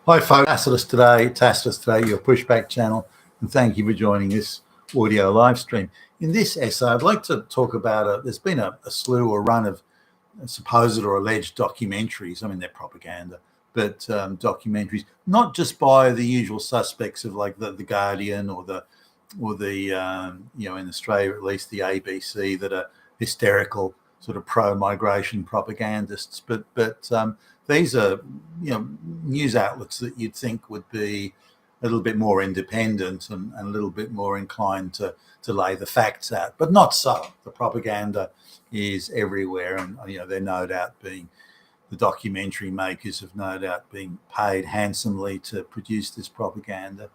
Hi folks, Tacitus today, your pushback channel, and thank you for joining this audio live stream. In this essay, I'd like to talk about, there's been a slew or run of supposed or alleged documentaries. I mean, they're propaganda, but documentaries, not just by the usual suspects of like the Guardian or the in Australia at least the ABC, that are hysterical sort of pro-migration propagandists, but these are news outlets that you'd think would be a little bit more independent and a little bit more inclined to lay the facts out, but not so. The propaganda is everywhere, and they're no doubt being, the documentary makers have no doubt been paid handsomely to produce this propaganda,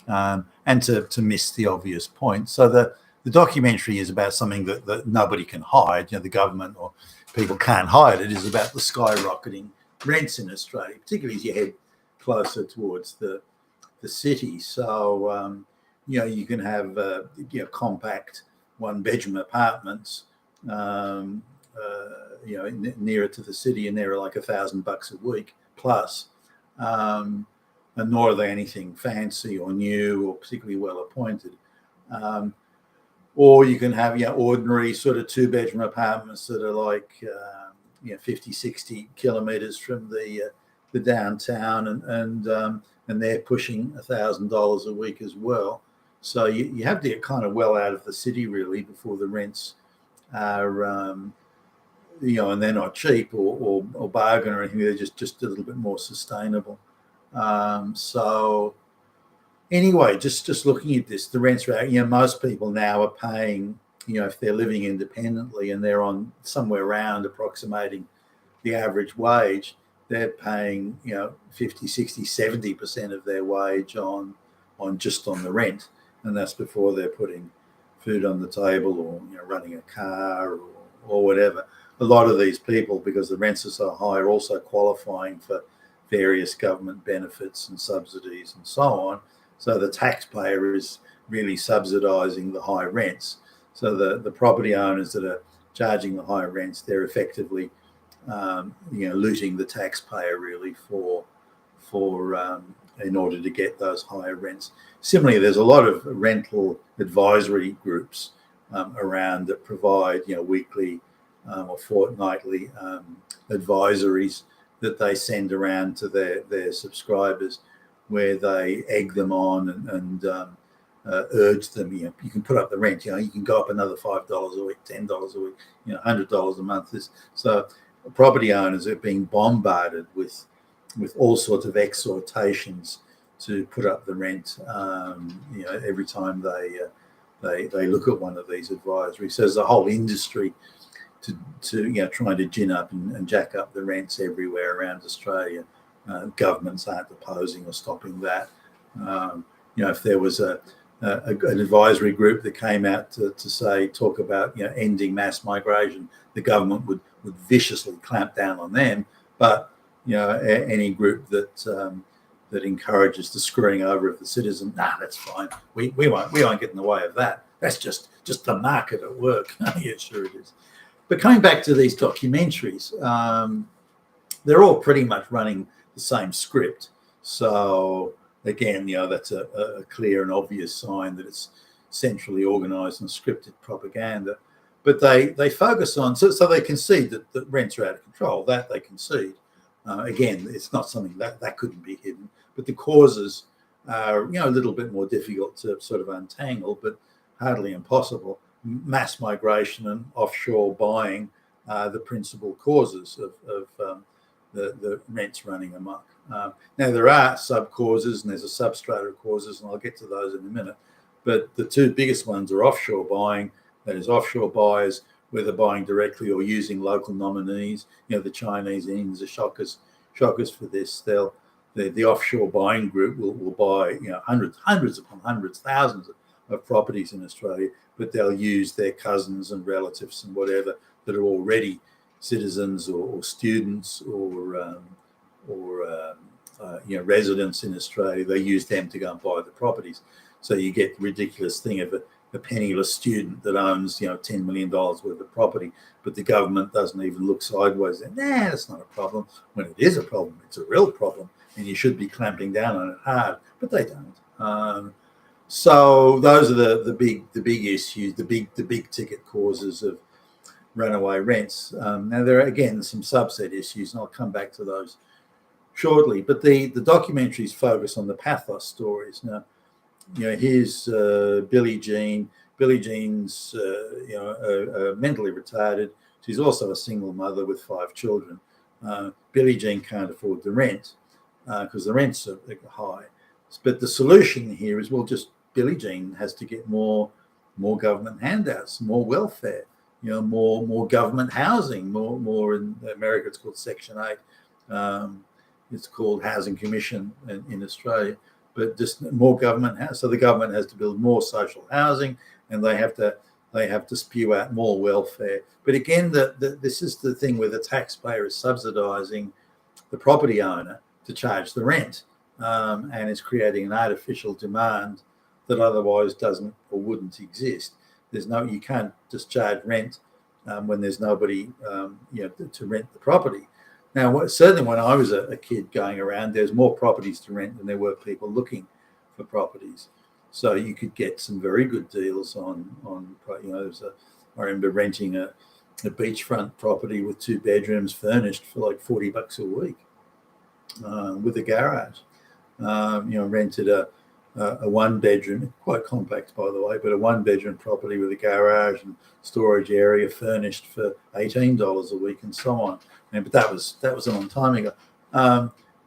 and to miss the obvious point. So the documentary is about something that nobody can hide. The government or people can't hide. It is about the skyrocketing rents in Australia, particularly as you head closer towards the city. So you can have compact one-bedroom apartments nearer to the city, and they're like $1,000 a week plus, and nor are they anything fancy or new or particularly well appointed. Or you can have ordinary sort of two-bedroom apartments that are like 50, 60 kilometers from the downtown, and they're pushing $1,000 a week as well. So you have to get kind of well out of the city really before the rents are and they're not cheap or bargain or anything. They're just a little bit more sustainable. So anyway, just looking at this, the rents rate, most people now are paying, if they're living independently and they're on somewhere around approximating the average wage, they're paying 50, 60, 70% of their wage on the rent, and that's before they're putting food on the table or running a car or whatever. A lot of these people, because the rents are so high, are also qualifying for various government benefits and subsidies and so on. So the taxpayer is really subsidizing the high rents. So the property owners that are charging the high rents, they're effectively looting the taxpayer really for in order to get those higher rents. Similarly, there's a lot of rental advisory groups around that provide weekly or fortnightly advisories that they send around to their subscribers, where they egg them on and urge them. You can put up the rent. You can go up another $5 a week, $10 a week, $100 a month. So property owners are being bombarded with all sorts of exhortations to put up the rent. Every time they look at one of these advisories. So there's a whole industry to trying to gin up and jack up the rents everywhere around Australia. Governments aren't opposing or stopping that. If there was an advisory group that came out to talk about ending mass migration, the government would viciously clamp down on them. But any group that encourages the screwing over of the citizen, that's fine. We won't get in the way of that. That's just the market at work. Yeah, sure it is. But coming back to these documentaries, they're all pretty much running the same script. So again, that's a clear and obvious sign that it's centrally organized and scripted propaganda. But they focus on, so they concede that rents are out of control. That they concede. Again, it's not something that couldn't be hidden. But the causes are a little bit more difficult to sort of untangle, but hardly impossible. Mass migration and offshore buying are the principal causes of the rents running amok. Now, there are sub-causes and there's a substrata of causes, and I'll get to those in a minute. But the two biggest ones are offshore buying. That is, offshore buyers, whether buying directly or using local nominees. The Chinese and Indians are shockers for this. The offshore buying group will buy hundreds upon hundreds, thousands of properties in Australia, but they'll use their cousins and relatives and whatever that are already citizens or students or residents in Australia. They use them to go and buy the properties. So you get the ridiculous thing of penniless student that owns, $10 million worth of property, but the government doesn't even look sideways. Nah, that's not a problem. When it is a problem, it's a real problem, and you should be clamping down on it hard, but they don't. So those are the big issues, the big ticket causes of runaway rents. Now there are again some subset issues, and I'll come back to those shortly. But the documentaries focus on the pathos stories. Now, here's Billie Jean. Billie Jean's mentally retarded. She's also a single mother with 5 children. Billie Jean can't afford the rent because the rents are high. But the solution here is, well, just Billie Jean has to get more government handouts, more welfare, more government housing, more in America it's called Section 8. It's called Housing Commission in Australia, but just more government house. So the government has to build more social housing, and they have to spew out more welfare. But again, this is the thing where the taxpayer is subsidising the property owner to charge the rent, and is creating an artificial demand that otherwise doesn't or wouldn't exist. You can't just charge rent when there's nobody to rent the property. Now, certainly when I was a kid going around, there's more properties to rent than there were people looking for properties. So you could get some very good deals on I remember renting a beachfront property with 2 bedrooms furnished for like $40 a week with a garage. Rented a 1-bedroom, quite compact by the way, but a 1-bedroom property with a garage and storage area furnished for $18 a week and so on. But that was a long time ago.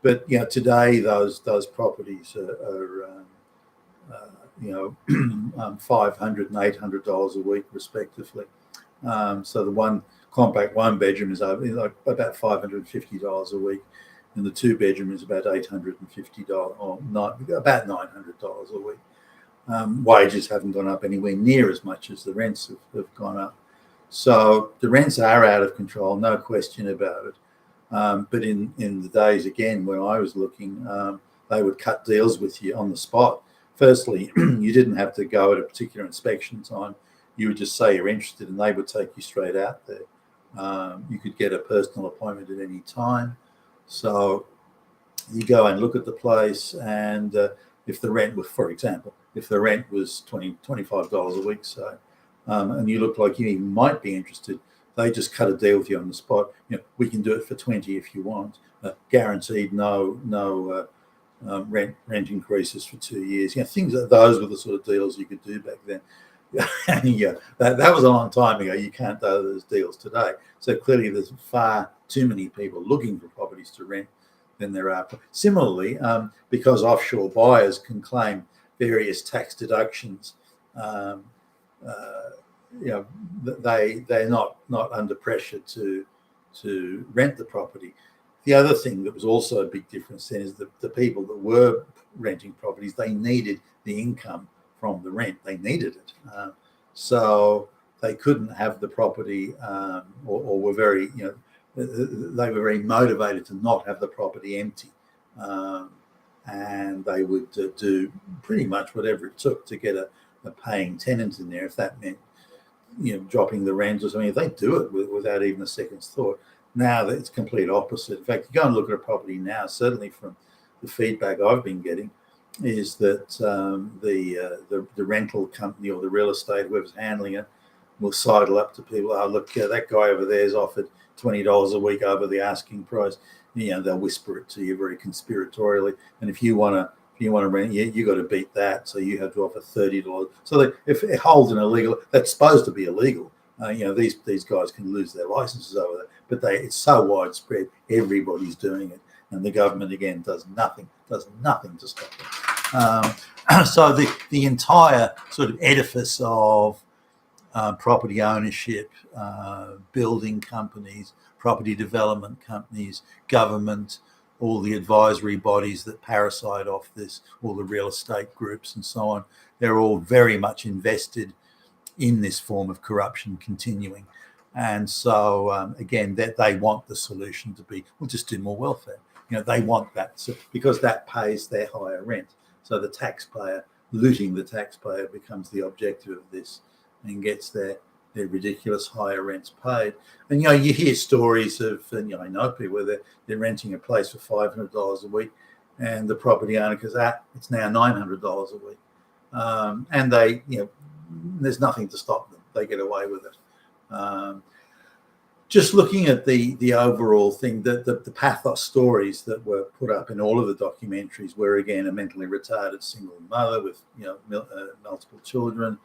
But today those properties are $500 and $800 a week respectively. So the one compact 1-bedroom is about $550 a week, and the 2-bedroom is about $850 or about $900 a week. Wages haven't gone up anywhere near as much as the rents have gone up. So the rents are out of control, no question about it. But in the days, again, when I was looking, they would cut deals with you on the spot. Firstly, you didn't have to go at a particular inspection time. You would just say you're interested, and they would take you straight out there. You could get a personal appointment at any time. So you go and look at the place, and if the rent was, for example, if the rent was $25 a week, so, and you look like you might be interested, they just cut a deal with you on the spot. We can do it for 20 if you want, guaranteed no rent increases for 2 years. Things like those were the sort of deals you could do back then. That was a long time ago. You can't do those deals today. So clearly there's far too many people looking for properties to rent than there are. Similarly, because offshore buyers can claim various tax deductions, they're not under pressure to rent the property. The other thing that was also a big difference then is that the people that were renting properties, they needed the income from the rent. They needed it. So they couldn't have the property or were very, they were very motivated to not have the property empty. And they would do pretty much whatever it took to get a paying tenant in there, if that meant, dropping the rent or something. They do it without even a second's thought. Now it's complete opposite. In fact, you go and look at a property now, certainly from the feedback I've been getting, is that the rental company or the real estate, whoever's handling it, will sidle up to people. Oh, look, that guy over there's offered $20 a week over the asking price. They'll whisper it to you very conspiratorially. And if you want to rent, you got to beat that. So you have to offer $30. So if it holds an illegal, that's supposed to be illegal. These guys can lose their licenses over that. But it's so widespread, everybody's doing it, and the government again does nothing to stop it. So the entire sort of edifice of property ownership, building companies, property development companies, government, all the advisory bodies that parasite off this, all the real estate groups and so on, they're all very much invested in this form of corruption continuing. And so, again, that they want the solution to be, we'll just do more welfare. They want that because that pays their higher rent. So the taxpayer looting the taxpayer becomes the objective of this, and gets their ridiculous higher rents paid. And you hear stories of, and I know people where they're renting a place for $500 a week, and the property owner goes, it's now $900 a week, and they, there's nothing to stop them. They get away with it. Just looking at the overall thing, the pathos stories that were put up in all of the documentaries were, again, a mentally retarded single mother with multiple children,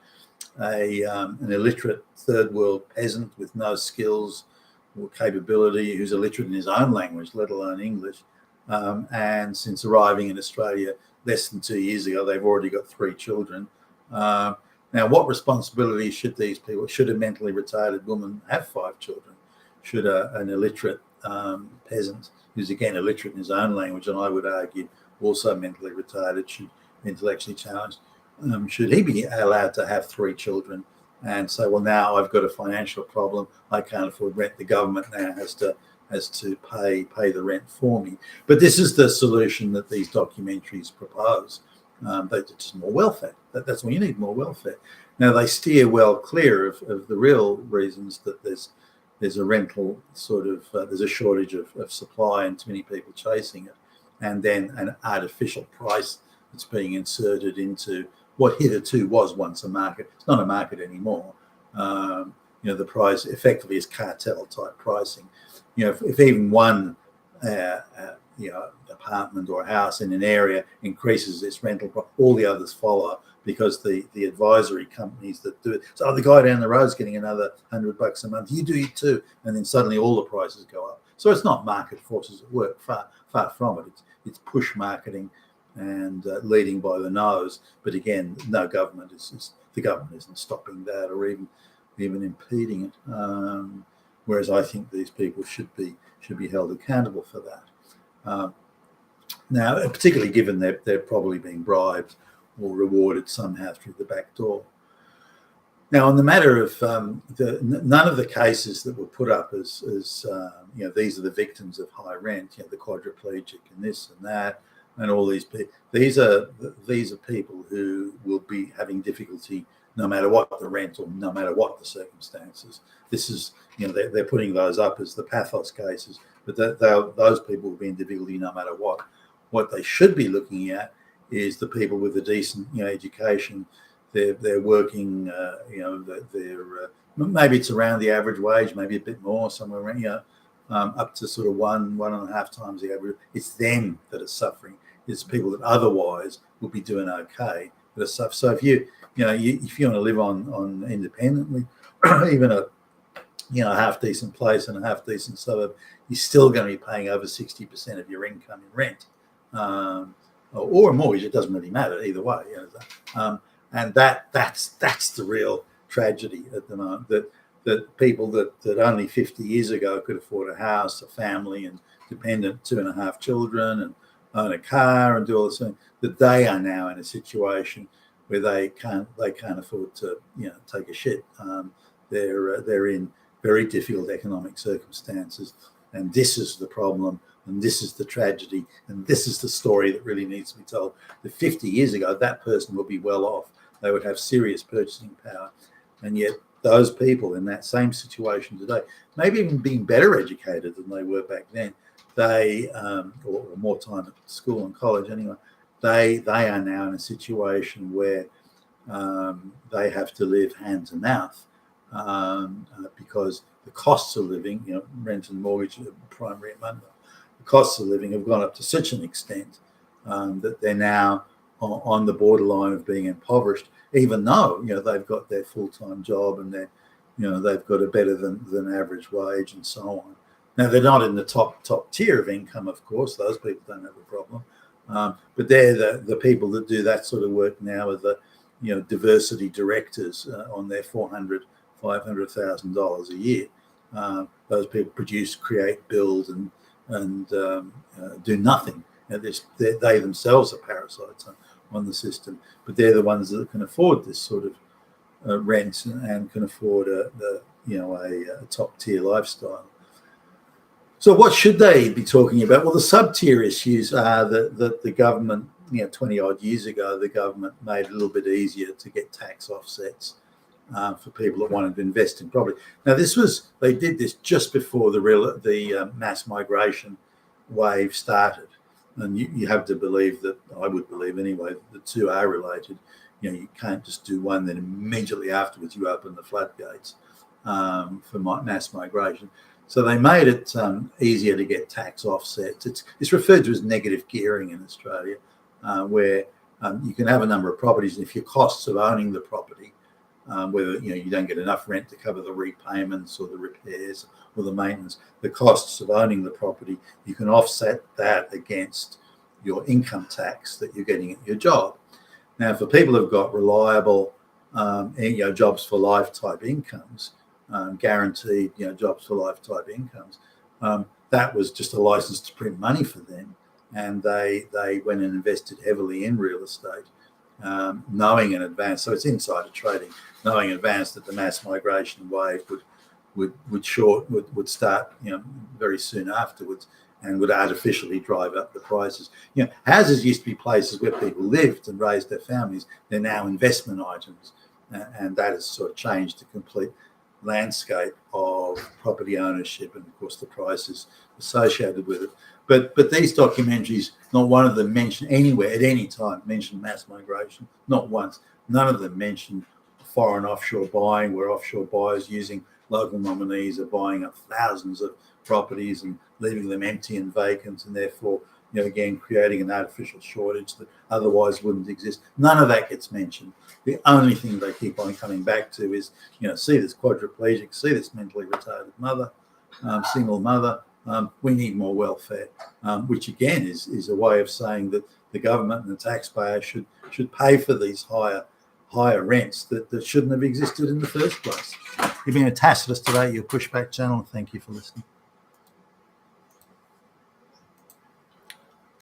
an illiterate third world peasant with no skills or capability, who's illiterate in his own language, let alone English. And since arriving in Australia less than 2 years ago, they've already got 3 children. Now, what responsibility should these people, should a mentally retarded woman have 5 children? Should an illiterate peasant, who's again illiterate in his own language, and I would argue also mentally retarded, should intellectually challenged, should he be allowed to have 3 children and say, well, now I've got a financial problem, I can't afford rent, the government now has to pay the rent for me? But this is the solution that these documentaries propose. But just more welfare. That's what you need, more welfare. Now, they steer well clear of the real reasons that there's a rental sort of, there's a shortage of supply and too many people chasing it, and then an artificial price that's being inserted into what hitherto was once a market. It's not a market anymore. The price effectively is cartel type pricing. If even one apartment or house in an area increases its rental, all the others follow, because the advisory companies that do it. So the guy down the road is getting another $100 a month. You do it too, and then suddenly all the prices go up. So it's not market forces at work. Far from it. It's push marketing and leading by the nose. But again, no government the government isn't stopping that or even impeding it. Whereas I think these people should be held accountable for that. Now, particularly given they're probably being bribed or rewarded somehow through the back door. Now, on the matter of none of the cases that were put up as these are the victims of high rent, the quadriplegic and this and that, and all these people. These are people who will be having difficulty no matter what the rent or no matter what the circumstances. This is, they're putting those up as the pathos cases, but those people will be in difficulty no matter what. What they should be looking at is the people with a decent, education. They're working, they're maybe it's around the average wage, maybe a bit more, somewhere around, up to sort of 1.5 times the average. It's them that are suffering. It's people that otherwise would be doing okay that are suffering. So if you want to live on independently, even a half decent place in a half decent suburb, you're still going to be paying over 60% of your income in rent. Or a mortgage, it doesn't really matter either way. And that's the real tragedy at the moment, that people that only 50 years ago could afford a house, a family, and dependent 2.5 children, and own a car and do all this thing, that they are now in a situation where they can't afford to take a shit. They're in very difficult economic circumstances, and this is the problem. And this is the tragedy, and this is the story that really needs to be told. That 50 years ago, that person would be well off. They would have serious purchasing power. And yet those people in that same situation today, maybe even being better educated than they were back then, they, or more time at school and college anyway, they are now in a situation where they have to live hand to mouth because the costs of living, rent and mortgage are primary among them. Costs of living have gone up to such an extent that they're now on the borderline of being impoverished, even though they've got their full-time job and they've got a better than average wage and so on. Now, they're not in the top tier of income, of course. Those people don't have a problem, but they're the people that do that sort of work now are the diversity directors on their $500,000 a year. Those people produce, create, build, and do nothing. They themselves are parasites on the system, but they're the ones that can afford this sort of rent and can afford a top tier lifestyle. So what should they be talking about? Well, the sub-tier issues are that the government 20 odd years ago, the government made it a little bit easier to get tax offsets for people that wanted to invest in property. Now, they did this just before the mass migration wave started, and you have to believe that, I would believe anyway, the two are related. You can't just do one, then immediately afterwards you open the floodgates for mass migration. So they made it easier to get tax offsets. It's referred to as negative gearing in Australia, where you can have a number of properties, and if your costs of owning the property, whether you don't get enough rent to cover the repayments or the repairs or the maintenance, the costs of owning the property, you can offset that against your income tax that you're getting at your job. Now, for people who've got reliable, jobs for life type incomes, guaranteed, jobs for life type incomes, that was just a license to print money for them, and they went and invested heavily in real estate, knowing in advance. So it's insider trading, knowing in advance that the mass migration wave would start, very soon afterwards, and would artificially drive up the prices. Houses used to be places where people lived and raised their families. They're now investment items, and that has sort of changed the complete landscape of property ownership, and of course the prices associated with it. But these documentaries, not one of them mentioned anywhere at any time mentioned mass migration, not once. None of them mentioned foreign offshore buying, where offshore buyers using local nominees are buying up thousands of properties and leaving them empty and vacant, and therefore, again, creating an artificial shortage that otherwise wouldn't exist. None of that gets mentioned. The only thing they keep on coming back to is, see this quadriplegic, see this mentally retarded mother, single mother. We need more welfare, which again is a way of saying that the government and the taxpayer should pay for these higher rents that shouldn't have existed in the first place. You've been a Tacitus today, your Pushback channel. Thank you for listening.